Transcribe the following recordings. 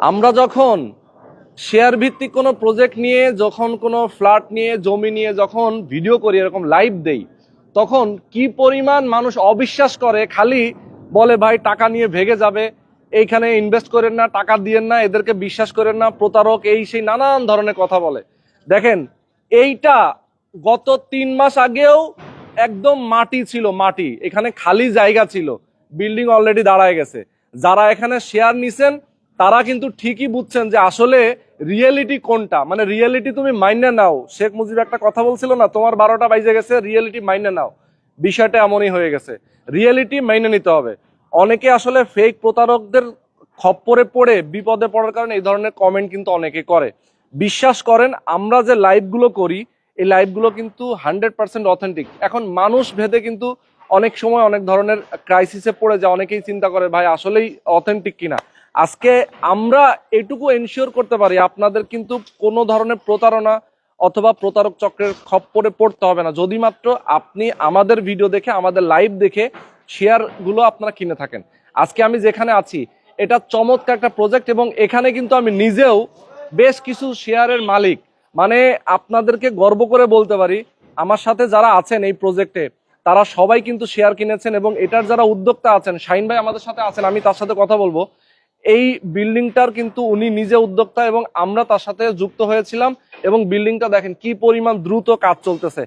আমরা যখন শেয়ার ভিত্তিক কোনো প্রজেক্ট নিয়ে, যখন কোনো ফ্ল্যাট নিয়ে, জমি নিয়ে যখন ভিডিও করি, এরকম লাইভ দেই, তখন কি পরিমাণ মানুষ অবিশ্বাস করে, খালি বলে ভাই টাকা নিয়ে ভেগে যাবে, এইখানে ইনভেস্ট করেন না, টাকা দিয়েন না, এদেরকে বিশ্বাস করেন না, প্রতারক, এই সেই নানান ধরনের কথা বলে। দেখেন, এইটা গত 3 মাস আগেও একদম মাটি ছিল, মাটি, এখানে খালি জায়গা ছিল, বিল্ডিং অলরেডি দাঁড়ায় গেছে। যারা এখানে শেয়ার নিছেন তারা কিন্তু ঠিকই বুঝছেন যে আসলে রিয়েলিটি কোনটা, মানে রিয়েলিটি তুমি মাইনে নাও। শেখ মুজিব একটা কথা বলছিল না, তোমার 12টা বাজে গেছে, রিয়েলিটি মাইনে নাও। বিষয়টা এমনই হয়ে গেছে, রিয়েলিটি মাইনে নিতে হবে। অনেকে আসলে ফেক প্রতারকদের খপ্পরে পড়ে বিপদে পড়ার কারণে এই ধরনের কমেন্ট কিন্তু অনেকে করে। বিশ্বাস করেন, আমরা যে লাইভগুলো করি, এই লাইভগুলো কিন্তু 100% অথেন্টিক। এখন মানুষ ভেদে কিন্তু অনেক সময় অনেক ধরনের ক্রাইসিসে পড়ে যায়, অনেকেই চিন্তা করে ভাই আসলেই অথেন্টিক কিনা। আজকে আমরা এটুকু এনশিওর করতে পারি, আপনাদের কিন্তু কোনো ধরনের প্রতারণা অথবা প্রতারক চক্রের খপ্পরে পড়তে হবে না, যদি মাত্র আপনি আমাদের ভিডিও দেখে, আমাদের লাইভ দেখে শেয়ারগুলো আপনারা কিনে থাকেন। আজকে আমি যেখানে আছি এটা চমৎকার একটা প্রজেক্ট, এবং এখানে কিন্তু আমি নিজেও বেশ কিছু শেয়ারের মালিক। মানে আপনাদেরকে গর্ব করে বলতে পারি, আমার সাথে যারা আছেন এই প্রজেক্টে তারা সবাই কিন্তু শেয়ার কিনেছেন, এবং এটার যারা উদ্যোক্তা আছেন, শাহিন ভাই আমাদের সাথে আছেন, আমি তার সাথে কথা বলবো। এই বিল্ডিংটার কিন্তু উনি নিজে উদ্যোক্তা, এবং আমরা তার সাথে যুক্ত হয়েছিলাম, এবং বিল্ডিংটা দেখেন কি পরিমাণ দ্রুত কাজ চলতেছে।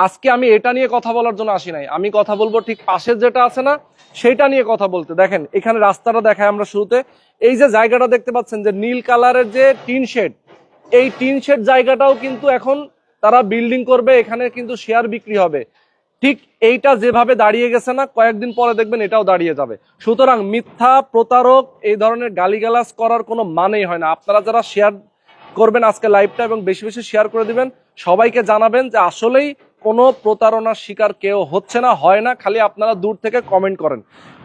আজকে আমি এটা নিয়ে কথা বলার জন্য আসি নাই, আমি কথা বলবো ঠিক পাশের যেটা আছে না, সেটা নিয়ে কথা বলতে। দেখেন এখানে রাস্তাটা দেখায় আমরা শুরুতে, এই যে জায়গাটা দেখতে পাচ্ছেন যে নীল কালারের যে টিন শেড, এই টিন শেড জায়গাটাও কিন্তু এখন তারা বিল্ডিং করবে, এখানে কিন্তু শেয়ার বিক্রি হবে। ঠিক এইটা যেভাবে দাঁড়িয়ে গেছে না, কয়েকদিন পরে দেখবেন এটাও দাঁড়িয়ে যাবে। সুতরাং মিথ্যা, প্রতারক, এই ধরনের গালিগালাজ করার কোনো মানেই হয় না। আপনারা যারা শেয়ার করবেন আজকে লাইভটা এবং বেশি বেশি শেয়ার করে দিবেন, সবাইকে জানাবেন যে আসলেই কোনো প্রতারণার শিকার কেউ হচ্ছে না, হয় না। খালি আপনারা দূর থেকে কমেন্ট করেন,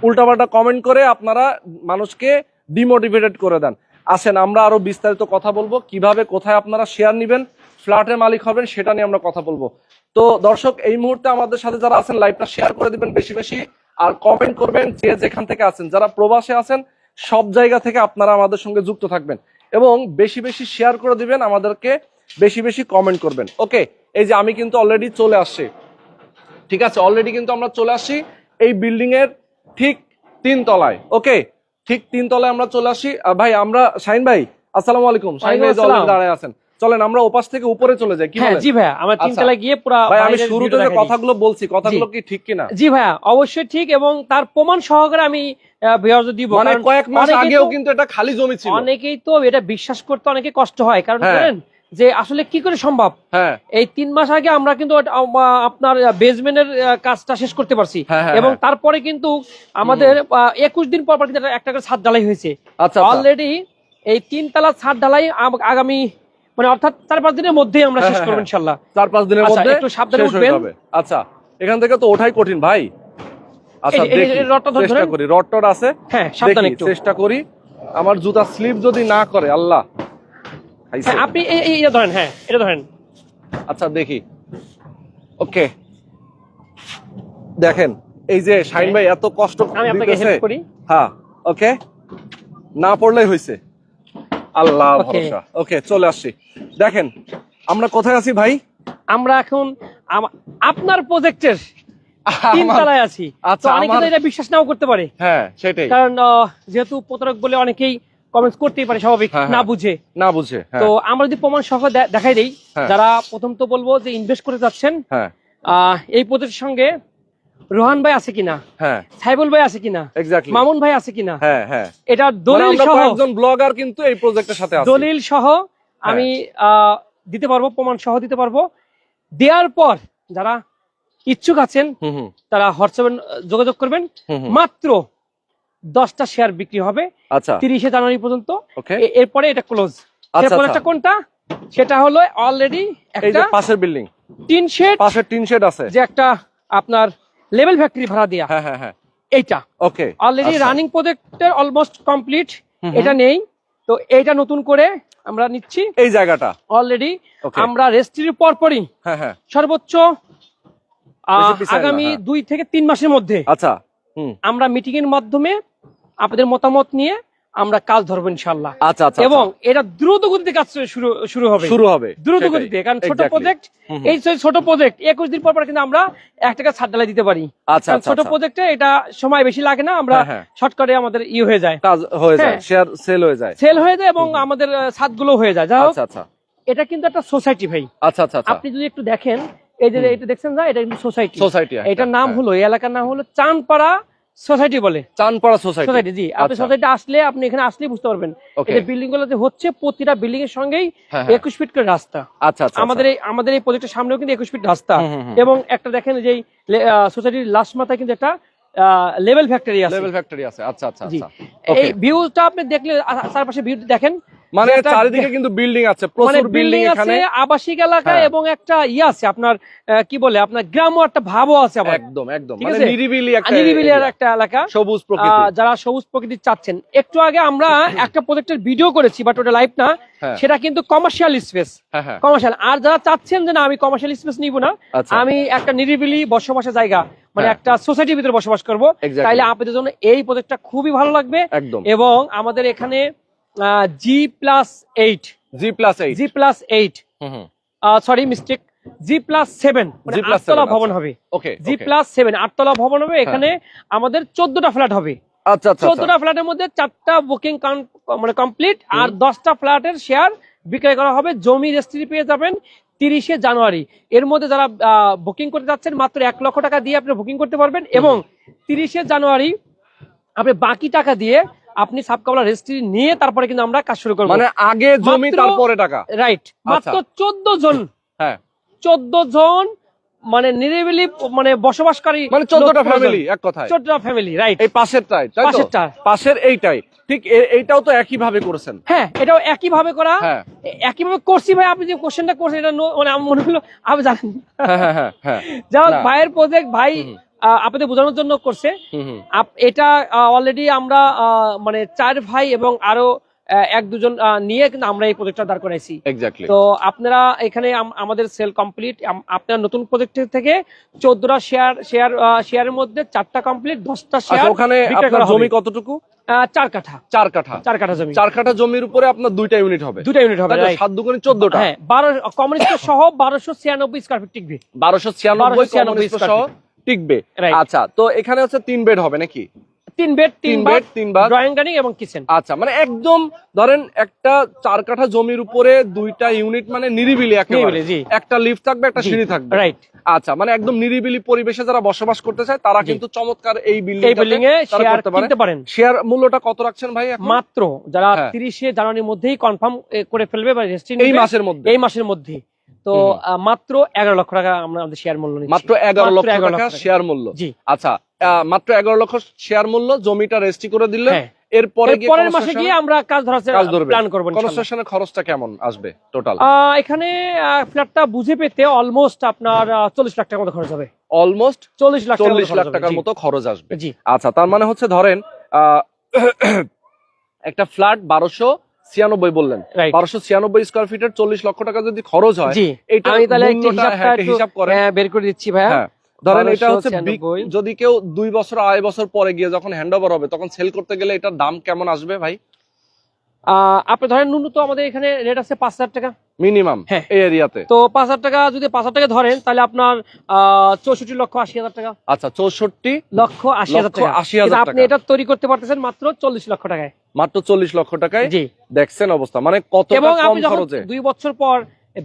উল্টাপাল্টা কমেন্ট করে আপনারা মানুষকে ডিমোটিভেটেড করে দেন। আসেন আমরা আরো বিস্তারিত কথা বলবো, কিভাবে কোথায় আপনারা শেয়ার নেবেন, ফ্ল্যাটের মালিক হবেন, সেটা নিয়ে আমরা কথা বলবো। তো দর্শক, এই মুহূর্তে আমাদের সাথে যারা আছেন লাইভটা শেয়ার করে দিবেন বেশি বেশি, আর কমেন্ট করবেন যে যেখান থেকে আছেন। যারা প্রবাসে আছেন সব জায়গা থেকে আপনারা আমাদের সঙ্গে যুক্ত থাকবেন, এবং বেশি বেশি শেয়ার করে দিবেন, আমাদেরকে বেশি বেশি কমেন্ট করবেন। ওকে, এই যে আমি কিন্তু অলরেডি চলে আসছি, ঠিক আছে, অলরেডি কিন্তু আমরা চলে আসছি এই বিল্ডিং এর ঠিক 3 তলায়। ওকে, ঠিক 3 তলায় আমরা চলে আসি। ভাই আমরা, শাহিন ভাই আসসালামু আলাইকুম। শাহিন ভাই অলরেডি দাঁড়ায় আছেন, চলেন আমরা ওপাশ থেকে উপরে চলে যাই। কি বলেন? জি ভাইয়া, আমরা 3 তলায় গিয়ে পুরো ভাই আমি শুরুতে যে কথাগুলো বলছি, কথাগুলো কি ঠিক কিনা? জি ভাইয়া, অবশ্যই ঠিক, এবং তার প্রমাণ সহকারে আমি ভিউয়ারদের দিব। মানে কয়েক মাস আগেও কিন্তু এটা খালি জমি ছিল, অনেকেই তো এটা বিশ্বাস করতে অনেকে কষ্ট হয়, কারণ জানেন যে আসলে কি করে সম্ভব। এই 3 মাস আগে আমরা কিন্তু আপনার বেসমেন্টের কাজটা শেষ করতে পারছি, এবং তারপরে কিন্তু আমাদের 21 দিন পর কিন্তু একটা করে ছাদ ঢালাই হয়েছে অলরেডি। এই 3 তলা ছাদ ঢালাই আগামী মানে অর্থাৎ 4-5 দিনের মধ্যেই আমরা শেষ করব ইনশাআল্লাহ। 4-5 দিনের মধ্যে একটু সাবধানে উঠবেন। আচ্ছা, এখান থেকে তো ওঠাই কঠিন ভাই। আচ্ছা দেখি, চেষ্টা করি, রড আছে, হ্যাঁ সাবধানে একটু চেষ্টা করি, আমার জুতা স্লিপ যদি না করে। আল্লাহ, আপনি এইটা ধরেন, হ্যাঁ এটা ধরেন। আচ্ছা দেখি, ওকে দেখেন এই যে শাহিন ভাই এত কষ্ট আমি আপনাকে হেল্প করি। হ্যাঁ ওকে, না পড়লেই হয়েছে, আল্লাহ ভরসা। ওকে চলে আসছি। দেখেন আমরা কোথায় আছি ভাই? আমরা এখন আপনার প্রজেক্টের 3 তলায় আছি। আচ্ছা, অনেকে এটা বিশ্বাস নাও করতে পারে, হ্যাঁ সেটাই, কারণ যেহেতু প্রতারক বলে অনেকেই কমেন্টস করতেই পারে, স্বাভাবিক, না বুঝে। তো আমরা যদি প্রমাণ সহ দেখাই দেই, যারা প্রথম তো বলবো যে ইনভেস্ট করতে যাচ্ছেন, এই প্রজেক্টের সঙ্গে রোহান ভাই আছে কিনা, সাইবুল ভাই আছে কিনা, মামুন ভাই আছে কিনা, এটা দলিল সহ, একজন ব্লগার কিন্তু এই প্রজেক্টের সাথে আছে, দলিল সহ আমি দিতে পারবো, প্রমাণ সহ দিতে পারবো। দেওয়ার পর যারা ইচ্ছুক আছেন তারা হোয়াটসঅ্যাপে যোগাযোগ করবেন। মাত্র 10টা শেয়ার বিক্রি হবে 30শে জানুয়ারি পর্যন্ত, এরপরে এটা ক্লোজ। এরপরটা কোনটা? সেটা হলো অলরেডি একটা পাশের বিল্ডিং টিন শেড, পাশের টিন শেড আছে, যে একটা আপনার লেভেল ফ্যাক্টরি ভাড়া দেয়া, এইটা ওকে অলরেডি রানিং প্রজেক্টের অলমোস্ট কমপ্লিট, এটা নেই। তো এইটা নতুন করে আমরা নিচ্ছি এই জায়গাটা অলরেডি। আমরা রেজিস্ট্রির পরপরই সর্বোচ্চ আগামী 2 থেকে 3 মাসের মধ্যে আমরা মিটিং এর মাধ্যমে আপনাদের মতামত নিয়ে আমরা কাজ ধরবো ইনশাআল্লাহ। আচ্ছা আচ্ছা, এবং এটা দ্রুত গতিতে কাজ শুরু হবে দ্রুত গতিতে, কারণ ছোট প্রজেক্ট, এই ছোট প্রজেক্ট 21 দিন পর কিন্তু আমরা 1 টাকা ছাড় ঢালাই দিতে পারি। আচ্ছা, ছোট প্রজেক্টে এটা সময় বেশি লাগে না, আমরা শর্টকাটে আমাদের হয়ে যায়, কাজ হয়ে যায়, শেয়ার সেল হয়ে যায় এবং আমাদের ছাদগুলো হয়ে যায়। যাই হোক, এটা কিন্তু একটা সোসাইটি ভাই। আচ্ছা আচ্ছা, আপনি যদি একটু দেখেন, এই যে এটা দেখছেন না, এটা কিন্তু সোসাইটি। এটার নাম হলো, এই এলাকার নাম হলো চানপাড়া সোসাইটি বলে, চানপাড়া সোসাইটি। জি, আপনি সোসাইটি আসলে, আপনি এখানে আসলে বুঝতে পারবেন এই বিল্ডিং গুলো যে হচ্ছে, প্রতিটা বিল্ডিং এর সঙ্গেই 21 ফিট করে রাস্তা। আচ্ছা আচ্ছা, আমাদের এই প্রজেক্টের সামনেও কিন্তু 21 ফিট রাস্তা, এবং একটা দেখেন যে সোসাইটির লাস্ট মাথায় কিন্তু একটা লেভেল ফ্যাক্টরি আছে। আচ্ছা আচ্ছা, এই ভিউটা আপনি দেখলে, চারপাশে ভিউ দেখেন, মানে চারিদিকে কিন্তু বিল্ডিং আছে, প্রচুর বিল্ডিং এখানে, আবাসিক এলাকা, এবং একটা আছে আপনার কি বলে, আপনার গ্রাম্য একটা ভাবও আছে আবার। একদম মানে নিরিবিলি একটা এলাকা, সবুজ প্রকৃতি। যারা সবুজ প্রকৃতি চাচ্ছেন। একটু আগে আমরা একটা প্রজেক্টের ভিডিও করেছি, বাট ওটা লাইভ না, সেটা কিন্তু কমার্শিয়াল স্পেস, কমার্শিয়াল। আর যারা চাচ্ছেন যে না, আমি কমার্শিয়াল স্পেস নিব না, আমি একটা নিরিবিলি বসবাসের জায়গা, মানে একটা সোসাইটির ভিতরে বসবাস করব, তাইলে আপনাদের জন্য এই প্রজেক্টটা খুবই ভালো লাগবে। এবং আমাদের এখানে G+8 সরি মিস্টেক, G+7 8তলা ভবন হবে। G+7 8তলা ভবন হবে। এখানে আমাদের 14টা ফ্ল্যাট হবে। আচ্ছা আচ্ছা, 14টা ফ্ল্যাটের মধ্যে 4টা বুকিং মানে কমপ্লিট, আর 10টা ফ্ল্যাটের শেয়ার বিক্রয় করা হবে। জমি রেজিস্ট্রি পেয়ে যাবেন 30শে জানুয়ারি। এর মধ্যে যারা বুকিং করতে যাচ্ছেন, মাত্র 1 লক্ষ টাকা দিয়ে আপনি বুকিং করতে পারবেন, এবং 30শে জানুয়ারি আপনি বাকি টাকা দিয়ে আপনি সাবকাবলা রেজিস্ট্রি নিয়ে তারপরে কিন্তু আমরা কাজ শুরু করব। মানে আগে জমি তারপরে টাকা, রাইট। মাত্র 14 জন, 14 জন মানে নিরিবিলি, মানে বসবাসকারী, মানে 14টা ফ্যামিলি, এক কথায় 14টা ফ্যামিলি। রাইট। এই পাশেরটাই, তাই তো? পাশের এইটাই ঠিক, এইটাও তো একই ভাবে করেছেন? হ্যাঁ, এটাও একই ভাবে করা, একই ভাবে করছি ভাই। আপনি যে কোশ্চেনটা করছেন, এটা মানে আমার মনে হলো আপনি জানেন। যাই হোক, ভাইয়ের প্রজেক্ট, ভাই আপনাদের বোঝানোর জন্য করছে। এটা অলরেডি আমরা মানে 4 ভাই এবং আরো 1-2 জন নিয়ে কিন্তু আমরা এই প্রজেক্টটা দাঁড় করাইছি। তো আপনারা এখানে আমাদের সেল কমপ্লিট। আপনারা নতুন প্রজেক্ট থেকে 14টা শেয়ারের মধ্যে 4টা কমপ্লিট, 10টা শেয়ার। ওখানে আপনার জমি কতটুকু? 4 কাঠা। 4 কাঠা জমি। 4 কাঠা জমির উপরে আপনার 2টা ইউনিট হবে। 2টা ইউনিট হবে, 7 দুগুণে 14টা। হ্যাঁ, 12 কমিউনিস্ট সহ 1296 স্কয়ার ফিট টিকবে। 1296 কমিউনিস্ট সহ টিকবে। আচ্ছা, তো এখানে হচ্ছে 3 বেড হবে নাকি? 3 বেড, 3 বাথ, ড্রয়িং ডাইনিং এবং কিচেন। আচ্ছা, মানে একদম ধরেন একটা 4 কাঠা জমির উপরে 2টা ইউনিট, মানে নিরিবিলি একেবারে। একটা লিফট থাকবে, একটা সিঁড়ি থাকবে। রাইট। আচ্ছা, মানে একদম নিরিবিলি পরিবেশে যারা বসবাস করতে চায় তারা কিন্তু চমৎকার এই বিল্ডিং এ শেয়ার কিনতে পারেন। শেয়ার মূল্যটা কত রাখছেন ভাই এখন? মাত্র যারা 30শে জানুয়ারির মধ্যেই কনফার্ম করে ফেলবে বা রেজিস্ট্রি এই মাসের মধ্যে, তো মাত্র 11 লক্ষ টাকা আমরা আমাদের শেয়ার মূল্য নিচ্ছি। মাত্র 11 লক্ষ টাকা শেয়ার মূল্য। জি। আচ্ছা, মাত্র 11 লক্ষ শেয়ার মূল্য, জমিটা রেজিস্ট্রি করে দিলে এরপরে পরের মাসে গিয়ে আমরা কাজ প্ল্যান করব। কনস্ট্রাকশনের খরচটা কেমন আসবে টোটাল? এখানে ফ্ল্যাটটা বুঝে পেতে অলমোস্ট আপনার 40 লাখ টাকার মতো খরচ হবে। অলমোস্ট 40 লাখ টাকার মতো খরচ আসবে। আচ্ছা, তার মানে হচ্ছে ধরেন একটা ফ্ল্যাট 1296 বললেন, 1296 স্কয়ার ফিটের 40 লক্ষ টাকা যদি খরচ হয়, এটা আমি তাহলে একটা হিসাব করে বের করে দিচ্ছি ভাইয়া। ধরেন এটা হচ্ছে, যদি কেউ 2 বছর 2.5 বছর পরে গিয়ে যখন হ্যান্ডওভার হবে, তখন সেল করতে গেলে এটার দাম কেমন আসবে ভাই? আপনি ধরেন ন্যূনতম আমাদের এখানে রেট আছে 5,000 টাকা মিনিমাম এই এরিয়াতে। তো 5,000 টাকা, যদি 5,000 টাকা ধরেন, তাহলে আপনার 64,80,000 টাকা। আচ্ছা, 64,80,000 টাকা। আপনি এটা তৈরি করতে পারতেছেন মাত্র 40 লক্ষ টাকায়। মাত্র 40 লক্ষ টাকায়। জি, দেখছেন অবস্থা, মানে কতটা কম খরচে। 2 বছর পর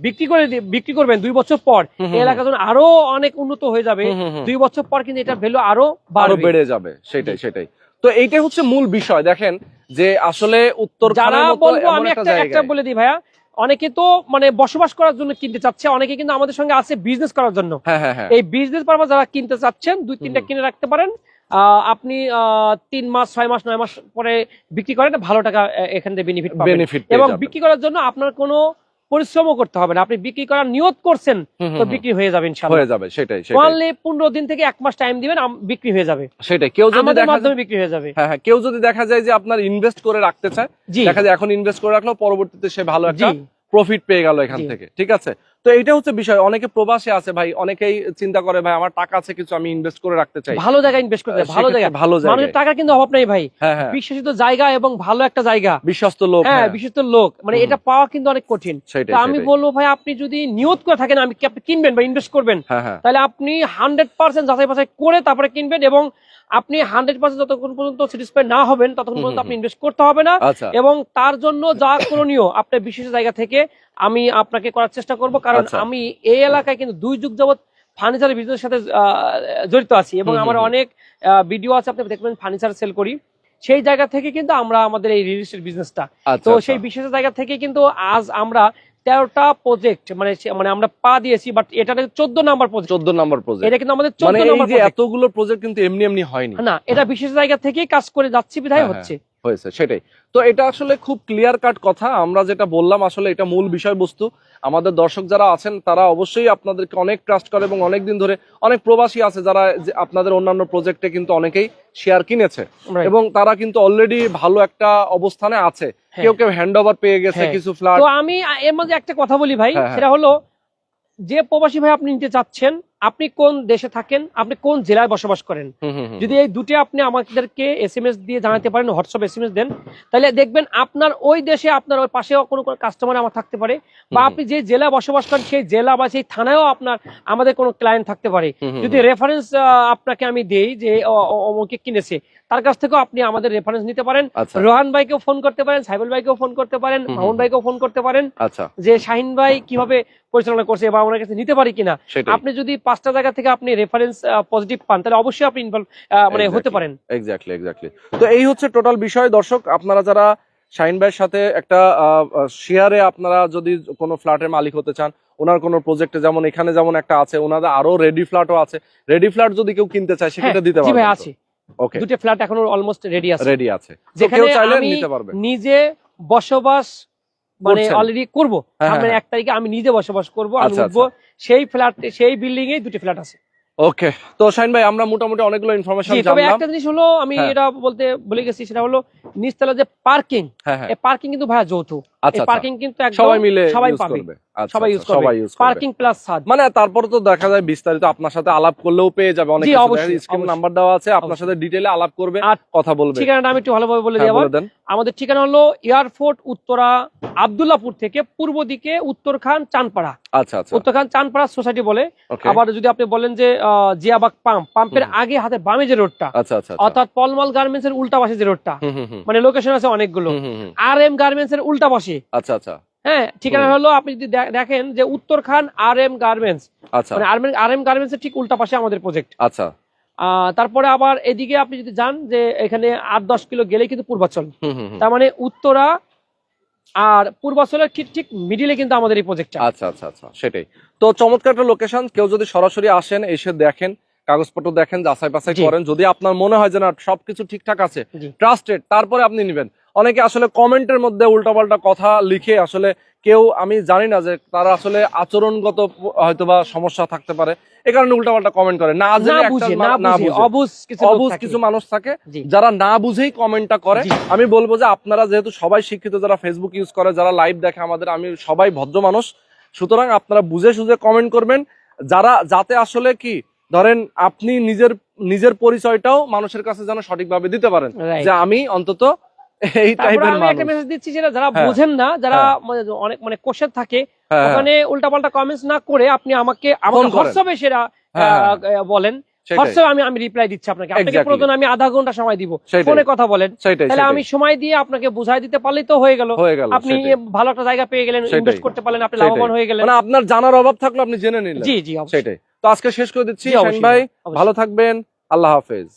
বিক্রি করবেন, 2 বছর পর এলাকা আরো অনেক উন্নত হয়ে যাবে। 2 বছর পর কিন্তু এটা ভ্যালু আরো বেড়ে যাবে। সেটাই। তো এইটাই হচ্ছে মূল বিষয়। দেখেন যে আসলে উত্তরখানের মতো আমি একটা বলে দিই ভাইয়া, অনেকে তো মানে বসবাস করার জন্য কিনতে চাচ্ছে, অনেকে কিন্তু আমাদের সঙ্গে আছে বিজনেস করার জন্য। এই বিজনেস পারপাস যারা কিনতে চাচ্ছেন, 2-3টা কিনে রাখতে পারেন। আপনি 3 মাস, 6 মাস, 9 মাস পরে বিক্রি করেন, ভালো টাকা এখান থেকে বেনিফিট পাবেন। এবং বিক্রি করার জন্য আপনার কোনো পরিশ্রমও করতে হবে না। আপনি বিক্রি করার নিয়ত করছেন, তো বিক্রি হয়ে যাবে ইনশাআল্লাহ। হয়ে যাবে, সেটাই। অনলি 15 দিন থেকে 1 মাস টাইম দিবেন, বিক্রি হয়ে যাবে। সেটাই। কেউ যদি আমাদের মাধ্যমে বিক্রি হয়ে যাবে। হ্যাঁ, কেউ যদি দেখা যায় যে আপনার ইনভেস্ট করে রাখতে চায়, দেখা যায় এখন ইনভেস্ট করে রাখলো, পরবর্তীতে সে ভালো একটা প্রফিট পেয়ে গেল এখান থেকে। ঠিক আছে, তো এটা হচ্ছে বিষয়। অনেকে প্রবাসী আছে ভাই, অনেকেই চিন্তা করে ভাই আমার টাকা আছে কিছু, আমি ইনভেস্ট করে রাখতে চাই, ভালো জায়গায় ইনভেস্ট করতে, ভালো জায়গা, মানুষের টাকা কিন্তু অভাব নেই ভাই, বিশ্বাসিত জায়গা এবং ভালো একটা জায়গা, বিশ্বস্ত লোক, হ্যাঁ বিশ্বস্ত লোক, মানে এটা পাওয়া কিন্তু অনেক কঠিন। তো আমি বলবো ভাই, আপনি যদি নিয়ত করে থাকেন আমি কিনবেন বা ইনভেস্ট করবেন, তাহলে আপনি 100% যাচাই বাছাই করে তারপরে কিনবেন, এবং আপনি 100% যতক্ষণ পর্যন্ত স্যাটিসফাই না হবেন ততক্ষণ পর্যন্ত আপনি ইনভেস্ট করতে হবে না। এবং তার জন্য যা করণীয় আপনার বিশেষ জায়গা থেকে আমি আপনাকে করার চেষ্টা করব, কারণ আমি এই এলাকায় কিন্তু 2 যুগ যাবত ফার্নিচার বিজনেসের সাথে জড়িত আছি, এবং আমার অনেক ভিডিও আছে, আপনি দেখবেন ফার্নিচার সেল করি, সেই জায়গা থেকে কিন্তু আমরা আমাদের এই রিয়েল এস্টেট বিজনেসটা, তো সেই বিশেষ জায়গা থেকে কিন্তু আজ আমরা 13টা প্রজেক্ট মানে আমরা পা দিয়েছি, বাট এটা 14 নাম্বার প্রজেক্ট, 14 নাম্বার প্রজেক্ট, এটা কিন্তু আমাদের 14 নাম্বার প্রজেক্ট। এতগুলো প্রজেক্ট কিন্তু এমনি এমনি হয়নি না, এটা বিশেষ জায়গা থেকেই কাজ করে যাচ্ছি বিধায় হচ্ছে। সেটাই তো, এটা আসলে খুব ক্লিয়ার কাট কথা। আমরা যেটা বললাম আসলে এটা মূল বিষয়বস্তু। আমাদের দর্শক যারা আছেন তারা অবশ্যই আপনাদেরকে অনেক ট্রাস্ট করে, এবং অনেক দিন ধরে অনেক প্রবাসী আছে যারা আপনাদের অন্যান্য প্রজেক্টে কিন্তু অনেকেই শেয়ার কিনেছে, এবং তারা কিন্তু অলরেডি ভালো একটা অবস্থানে আছে, কেউ কেউ হ্যান্ড ওভার পেয়ে গেছে কিছু ফ্ল্যাট। তো আমি এর মধ্যে একটা কথা বলি ভাই, সেটা হলো যে প্রবাসী ভাই আপনি নিতে চাচ্ছেন, আপনি কোন দেশে থাকেন, আপনি কোন জেলায় বসবাস করেন, যদি এই দুটো আপনি আমাদেরকে এসএমএস দিয়ে জানাতে পারেন, হোয়াটসঅ্যাপ এসএমএস দেন, তাহলে দেখবেন আপনার ওই দেশে আপনার ওই পাশে কোনো কাস্টমার আমার থাকতে পারে, বা আপনি যে জেলা বসবাস করেন সেই জেলা বা সেই থানায়ও আপনার আমাদের কোনো ক্লায়েন্ট থাকতে পারে। যদি রেফারেন্স আপনাকে আমি দেই যে অমুকে কিনেছে, তার কাছ থেকেও আপনি আমাদের রেফারেন্স নিতে পারেন। রোহান ভাইকেও ফোন করতে পারেন, সাইবুল ভাইকেও ফোন করতে পারেন, মামুন ভাইকেও ফোন করতে পারেন, যে শাহিন ভাই কিভাবে পরিচালনা করছে বা ওনার কাছে নিতে পারি কিনা। আপনি যদি 5টা জায়গা থেকে আপনি রেফারেন্স পজিটিভ পান, তাহলে অবশ্যই আপনি ইনভলভ মানে হতে পারেন। এক্স্যাক্টলি। তো এই হচ্ছে টোটাল বিষয়। দর্শক, আপনারা যারা শাহিন ভাইয়ের সাথে একটা শেয়ারে আপনারা যদি কোনো ফ্ল্যাটের মালিক হতে চান, ওনার কোনো প্রজেক্টে, যেমন এখানে যেমন একটা আছে, ওনাদের আরো রেডি ফ্ল্যাটও আছে, রেডি ফ্ল্যাট যদি কেউ কিনতে চায় সেটা দিতে পারবেন? জি ভাই, আছে। ওকে, দুটো ফ্ল্যাট এখনো অলমোস্ট রেডি আছে, যেখানে আমি নিজে বসবাস মানে অলরেডি করব, সামনের 1 তারিখে আমি নিজে বসবাস করব, আমি উঠবো সেই ফ্ল্যাট, সেই বিল্ডিং এ 2টি ফ্ল্যাট আছে। ওকে, তো শাহিন ভাই আমরা মোটামুটি অনেকগুলো ইনফরমেশন জানলাম। তবে একটা জিনিস হলো আমি এটা বলতে ভুলে গেছি, সেটা হলো নিচতলা যে পার্কিং, এই পার্কিং কিন্তু ভাই যৌথ, এই পার্কিং কিন্তু একদম সবাই মিলে সবাই পাবে, সবাই ইউজ করবে, পার্কিং প্লাস ছাদ। মানে তারপর তো দেখা যায় বিস্তারিত আপনার সাথে আলাপ করলেও পেয়ে যাবে, অনেক স্ক্রিন নাম্বার দেওয়া আছে, আপনার সাথে ডিটেইলে আলাপ করবে, কথা বলবে। ঠিকানাটা আমি একটু ভালোভাবে বলে দিই। আমাদের ঠিকানা হলো এয়ারপোর্ট উত্তরা আব্দুল্লাহপুর থেকে পূর্ব দিকে উত্তরখান চানপাড়া। আচ্ছা, উত্তরখান চানপাড়া সোসাইটি বলে। আবার যদি আপনি বলেন যে জিয়াবাগ পাম্পের আগে হাতে বামে যে রোডটা, অর্থাৎ পলমাল গার্মেন্টস এর উল্টা পাশে যে রোডটা, মানে লোকেশন আছে অনেকগুলো, RM গার্মেন্টস এর উল্টা পাশে। আচ্ছা, হ্যাঁ, ঠিকানা হলো আপনি যদি দেখেন যে উত্তরখান RM গার্মেন্টস, মানে RM গার্মেন্টস এর ঠিক উল্টা পাশে আমাদের প্রজেক্ট। আচ্ছা, তারপরে আবার এদিকে আপনি যদি যান যে এখানে 8-10 কিলো গেলে কিন্তু পূর্বাচল, তার মানে উত্তরা আর পূর্বাচলের ঠিক মিডিলে কিন্তু আমাদের এই প্রজেক্টটা। আচ্ছা, সেটাই তো, চমৎকার একটা লোকেশন। কেউ যদি সরাসরি আসেন, এসে দেখেন, কাগজপত্র দেখেন, যাচাই বাছাই করেন, যদি আপনার মনে হয় যে না সবকিছু ঠিকঠাক আছে, ট্রাস্টেড, তারপরে আপনি নেবেন। অনেকে আসলে কমেন্টের মধ্যে উল্টাপাল্টা কথা লিখে, আসলে কেউ, আমি জানি না যে তারা আসলে আচরণগত হয়তোবা সমস্যা থাকতে পারে, এই কারণে উল্টাপাল্টা কমেন্ট করে, না অবুঝ কিছু মানুষ থাকে যারা না বুঝেই কমেন্টটা করে। আমি বলবো যে আপনারা যেহেতু সবাই শিক্ষিত, যারা ফেসবুক ইউজ করে, যারা লাইভ দেখে আমাদের, আমি সবাই ভদ্র মানুষ, সুতরাং আপনারা বুঝে সুঝে কমেন্ট করবেন, যাতে আসলে কি ধরেন আপনি নিজের পরিচয়টাও মানুষের কাছে যেন সঠিকভাবে দিতে পারেন, যে আমি অন্তত এই টাইপের মানুষ। আমি একটা মেসেজ দিচ্ছি, যারা বোঝেন না, যারা অনেক মানে কোশ্চেন থাকে, ওখানে উল্টাপাল্টা কমেন্টস না করে আপনি আমাকে হোয়াটসঅ্যাপে সেটা বলেন, হোয়াটসঅ্যাপে আমি রিপ্লাই দিচ্ছি আপনাকে। আপনাকে প্রয়োজন আমি আধা ঘন্টা সময় দিব, ফোনে কথা বলেন, তাহলে আমি সময় দিয়ে আপনাকে বুঝাই দিতে পারলেই তো হয়ে গেল। আপনি ভালো একটা জায়গা পেয়ে গেলেন, ইনভেস্ট করতে পারলেন, আপনি লাভবান হয়ে গেলেন। মানে আপনার জানার অভাব থাকলো, আপনি জেনে নিলেন। জি, সেটাই। তো আজকে শেষ করে দিচ্ছি। শাহিন ভাই ভালো থাকবেন, আল্লাহ হাফেজ।